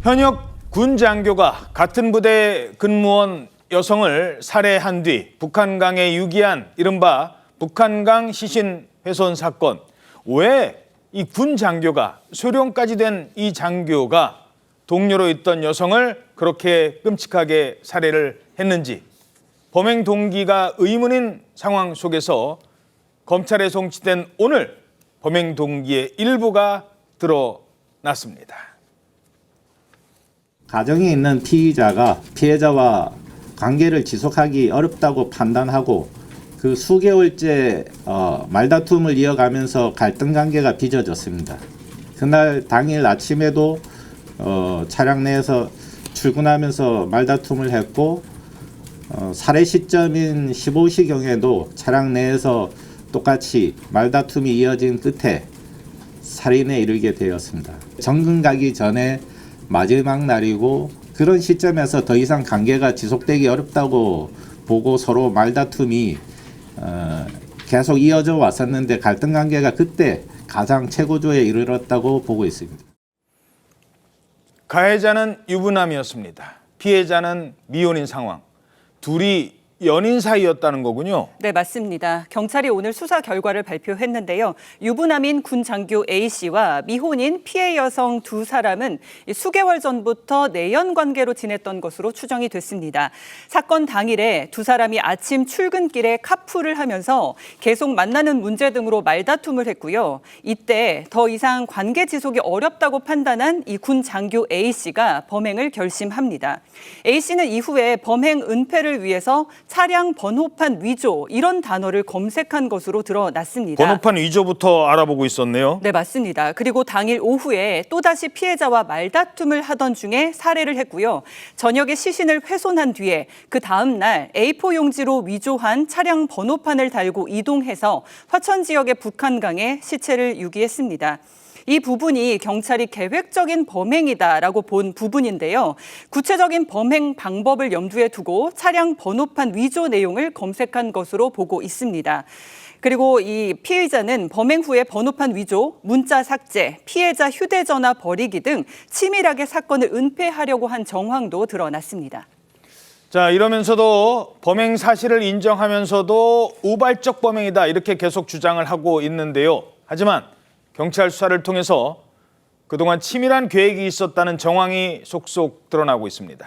현역 군 장교가 같은 부대 근무원 여성을 살해한 뒤 북한강에 유기한 이른바 북한강 시신 훼손 사건. 왜 이 군 장교가 소령까지 된 이 장교가 동료로 있던 여성을 그렇게 끔찍하게 살해를 했는지 범행 동기가 의문인 상황 속에서 검찰에 송치된 오늘 범행 동기의 일부가 드러났습니다. 가정에 있는 피의자가 피해자와 관계를 지속하기 어렵다고 판단하고 그 수개월째 말다툼을 이어가면서 갈등 관계가 빚어졌습니다. 그날 당일 아침에도 차량 내에서 출근하면서 말다툼을 했고 살해 시점인 15시경에도 차량 내에서 똑같이 말다툼이 이어진 끝에 살인에 이르게 되었습니다. 정근 가기 전에 마지막 날이고 그런 시점에서 더 이상 관계가 지속되기 어렵다고 보고 서로 말다툼이 계속 이어져 왔었는데 갈등 관계가 그때 가장 최고조에 이르렀다고 보고 있습니다. 가해자는 유부남이었습니다. 피해자는 미혼인 상황. 둘이 연인 사이였다는 거군요. 네, 맞습니다. 경찰이 오늘 수사 결과를 발표했는데요. 유부남인 군 장교 A씨와 미혼인 피해 여성 두 사람은 수개월 전부터 내연 관계로 지냈던 것으로 추정이 됐습니다. 사건 당일에 두 사람이 아침 출근길에 카풀을 하면서 계속 만나는 문제 등으로 말다툼을 했고요. 이때 더 이상 관계 지속이 어렵다고 판단한 이 군 장교 A씨가 범행을 결심합니다. A씨는 이후에 범행 은폐를 위해서 차량 번호판 위조 이런 단어를 검색한 것으로 드러났습니다. 번호판 위조부터 알아보고 있었네요. 네, 맞습니다. 그리고 당일 오후에 또다시 피해자와 말다툼을 하던 중에 살해를 했고요. 저녁에 시신을 훼손한 뒤에 그 다음 날 A4 용지로 위조한 차량 번호판을 달고 이동해서 화천 지역의 북한강에 시체를 유기했습니다. 이 부분이 경찰이 계획적인 범행이다라고 본 부분인데요. 구체적인 범행 방법을 염두에 두고 차량 번호판 위조 내용을 검색한 것으로 보고 있습니다. 그리고 이 피의자는 범행 후에 번호판 위조, 문자 삭제, 피해자 휴대전화 버리기 등 치밀하게 사건을 은폐하려고 한 정황도 드러났습니다. 자, 이러면서도 범행 사실을 인정하면서도 우발적 범행이다 이렇게 계속 주장을 하고 있는데요. 하지만 경찰 수사를 통해서 그동안 치밀한 계획이 있었다는 정황이 속속 드러나고 있습니다.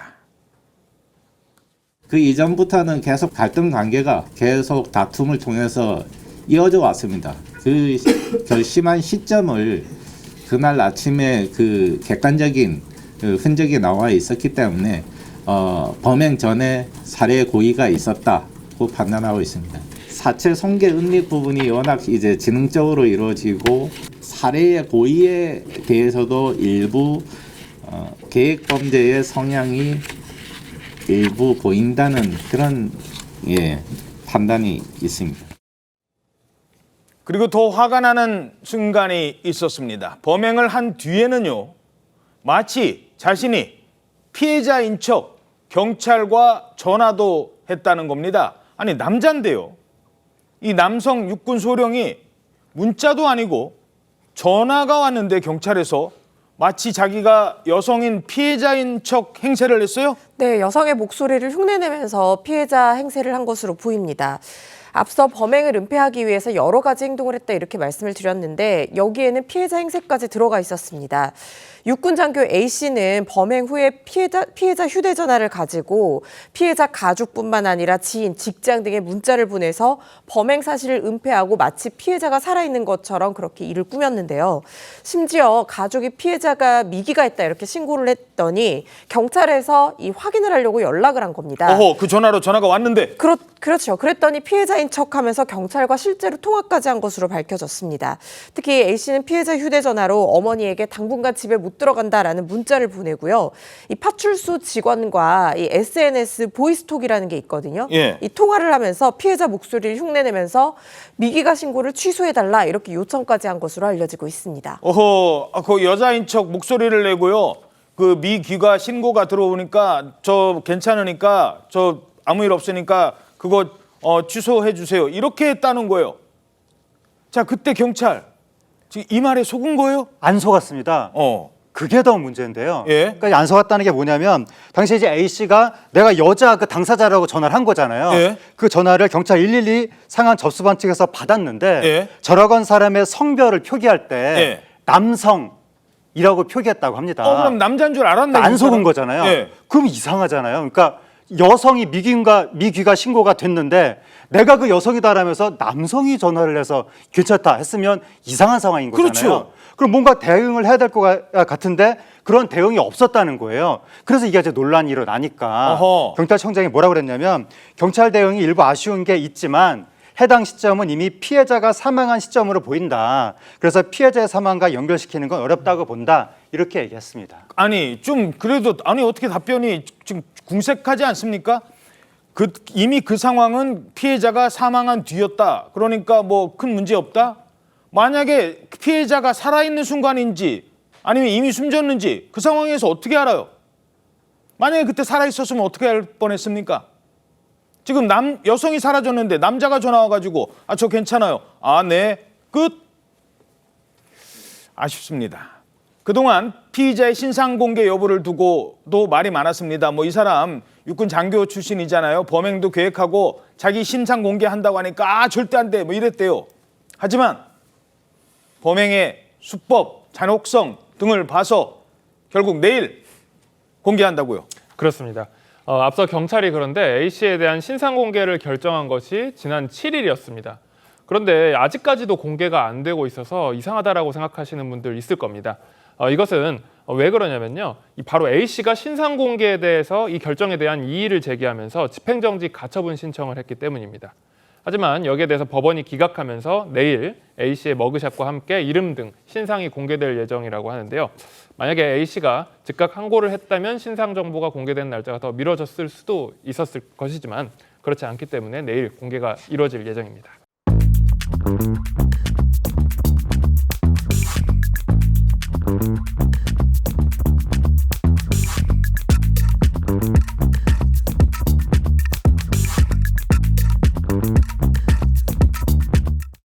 그 이전부터는 계속 갈등 관계가 계속 다툼을 통해서 이어져 왔습니다. 그 결심한 시점을 그날 아침에 그 객관적인 흔적이 나와 있었기 때문에 범행 전에 살해 고의가 있었다고 판단하고 있습니다. 사체 손괴 은닉 부분이 워낙 이제 지능적으로 이루어지고 살해의 고의에 대해서도 일부 계획 범죄의 성향이 일부 보인다는 그런 판단이 있습니다. 그리고 더 화가 나는 순간이 있었습니다. 범행을 한 뒤에는요, 마치 자신이 피해자인 척 경찰과 전화도 했다는 겁니다. 아니, 남잔데요. 이 남성 육군 소령이 문자도 아니고 전화가 왔는데 경찰에서 마치 자기가 여성인 피해자인 척 행세를 했어요? 네, 여성의 목소리를 흉내내면서 피해자 행세를 한 것으로 보입니다. 앞서 범행을 은폐하기 위해서 여러 가지 행동을 했다 이렇게 말씀을 드렸는데 여기에는 피해자 행세까지 들어가 있었습니다. 육군 장교 A씨는 범행 후에 피해자 휴대전화를 가지고 피해자 가족뿐만 아니라 지인, 직장 등에 문자를 보내서 범행 사실을 은폐하고 마치 피해자가 살아있는 것처럼 그렇게 일을 꾸몄는데요. 심지어 가족이 피해자가 미기가 있다 이렇게 신고를 했더니 경찰에서 이 확인을 하려고 연락을 한 겁니다. 그 전화가 왔는데. 그렇죠. 그랬더니 피해자인 척하면서 경찰과 실제로 통화까지 한 것으로 밝혀졌습니다. 특히 A씨는 피해자 휴대전화로 어머니에게 당분간 집에 못 들어간다라는 문자를 보내고요. 이 파출소 직원과 이 SNS 보이스톡이라는 게 있거든요. 예. 이 통화를 하면서 피해자 목소리를 흉내내면서 미기가 신고를 취소해달라 이렇게 요청까지 한 것으로 알려지고 있습니다. 그 여자인 척 목소리를 내고요. 그 미귀가 신고가 들어오니까 저 괜찮으니까 저 아무 일 없으니까 그거 취소해 주세요. 이렇게 했다는 거예요. 자, 그때 경찰 지금 이 말에 속은 거예요? 안 속았습니다. 그게 더 문제인데요. 예. 그러니까 안 속았다는 게 뭐냐면 당시 이제 A 씨가 내가 여자 그 당사자라고 전화를 한 거잖아요. 예. 그 전화를 경찰 112 상한 접수반 측에서 받았는데 예. 전화건 사람의 성별을 표기할 때 예. 남성이라고 표기했다고 합니다. 그럼 남자인 줄 알았네. 안 속은 거잖아요. 예. 그럼 이상하잖아요. 그러니까 여성이 미귀가 신고가 됐는데 내가 그 여성이다라면서 남성이 전화를 해서 괜찮다 했으면 이상한 상황인 거잖아요. 그렇죠. 그럼 뭔가 대응을 해야 될 것 같은데 그런 대응이 없었다는 거예요. 그래서 이게 이제 논란이 일어나니까 어허. 경찰청장이 뭐라고 그랬냐면 경찰 대응이 일부 아쉬운 게 있지만 해당 시점은 이미 피해자가 사망한 시점으로 보인다. 그래서 피해자의 사망과 연결시키는 건 어렵다고 본다. 이렇게 얘기했습니다. 아니 좀 그래도 아니 어떻게 답변이 지금 궁색하지 않습니까? 이미 그 상황은 피해자가 사망한 뒤였다. 그러니까 뭐 큰 문제 없다. 만약에 피해자가 살아있는 순간인지 아니면 이미 숨졌는지 그 상황에서 어떻게 알아요? 만약에 그때 살아있었으면 어떻게 할 뻔했습니까? 지금 여성이 사라졌는데 남자가 전화 와가지고 저 괜찮아요. 네, 끝. 아쉽습니다. 그동안 피의자의 신상 공개 여부를 두고도 말이 많았습니다. 뭐 이 사람 육군 장교 출신이잖아요. 범행도 계획하고 자기 신상 공개한다고 하니까 절대 안 돼. 뭐 이랬대요. 하지만 범행의 수법, 잔혹성 등을 봐서 결국 내일 공개한다고요. 그렇습니다. 앞서 경찰이 그런데 A씨에 대한 신상 공개를 결정한 것이 지난 7일이었습니다. 그런데 아직까지도 공개가 안 되고 있어서 이상하다라고 생각하시는 분들 있을 겁니다. 이것은 왜 그러냐면요. 바로 A씨가 신상 공개에 대해서 이 결정에 대한 이의를 제기하면서 집행정지 가처분 신청을 했기 때문입니다. 하지만 여기에 대해서 법원이 기각하면서 내일 A씨의 머그샷과 함께 이름 등 신상이 공개될 예정이라고 하는데요. 만약에 A씨가 즉각 항고를 했다면 신상 정보가 공개된 날짜가 더 미뤄졌을 수도 있었을 것이지만 그렇지 않기 때문에 내일 공개가 이루어질 예정입니다.